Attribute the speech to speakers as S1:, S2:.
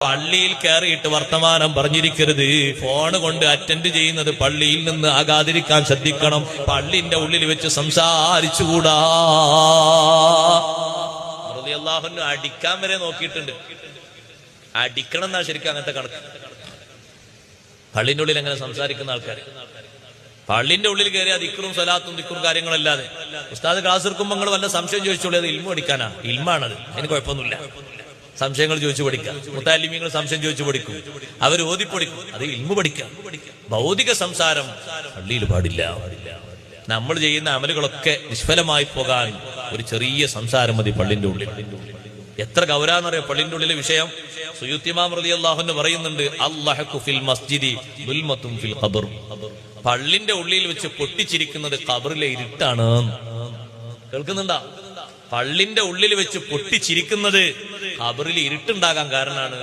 S1: പള്ളിയിൽ കയറിയിട്ട് വർത്തമാനം പറഞ്ഞിരിക്കരുത്. ഫോണ് കൊണ്ട് അറ്റൻഡ് ചെയ്യുന്നത് പള്ളിയിൽ നിന്ന് ആകാതിരിക്കാൻ ശ്രദ്ധിക്കണം. പള്ളിന്റെ ഉള്ളിൽ വെച്ച് സംസാരിച്ചുകൂടാ. റളിയല്ലാഹു അൻഹു അടിക്കാൻ വരെ നോക്കിയിട്ടുണ്ട്. അടിക്കണം എന്നാ ശരിക്കും അങ്ങനത്തെ കണക്ക്. പള്ളിന്റെ ഉള്ളിൽ എങ്ങനെ സംസാരിക്കുന്ന ആൾക്കാർ പള്ളിന്റെ ഉള്ളിൽ കയറി ദിക്റും സലാത്തും ദിക്റും കാര്യങ്ങളല്ലാതെ ഉസ്താദ് ക്ലാസ് എടുക്കുമ്പോൾ നിങ്ങൾ വല്ല സംശയം ചോദിച്ചോളൂ. അത് ഇൽമു പഠിക്കാനാ, ഇൽമാണത്, അതിന് കുഴപ്പമൊന്നുമില്ല. സംശയങ്ങൾ ചോദിച്ചു പഠിക്കാം. മുത്തഅല്ലിമീങ്ങൾ സംശയം ചോദിച്ചു പഠിക്കും, അവർ ഓതിപ്പൊടിക്കും. അത് ഇൽമു പഠിക്കാം. ഭൗതിക സംസാരം പള്ളിയിൽ പാടില്ല. നമ്മൾ ചെയ്യുന്ന അമലുകളൊക്കെ നിഷ്ഫലമായി പോകാൻ ഒരു ചെറിയ സംസാരം മതി പള്ളിന്റെ ഉള്ളിൽ. എത്ര ഗൗരവമെന്നറിയാം പള്ളിന്റെ ഉള്ളിലെ വിഷയം. സുയൂത്തി ഇമാം റളിയല്ലാഹു അൻഹു പറയുന്നുണ്ട്, അല്ലാഹു ഫിൽ മസ്ജിദി ദുൽമത്തുൻ ഫിൽ ഖബർ. പള്ളിന്റെ ഉള്ളിൽ വെച്ച് പൊട്ടിച്ചിരിക്കുന്നത് ഖബറിലെ ഇരുട്ടാണ്. കേൾക്കുന്നുണ്ടാ? പള്ളിന്റെ ഉള്ളിൽ വെച്ച് പൊട്ടിച്ചിരിക്കുന്നത് ഖബറിൽ ഇരുട്ടുണ്ടാകാൻ കാരണമാണ്.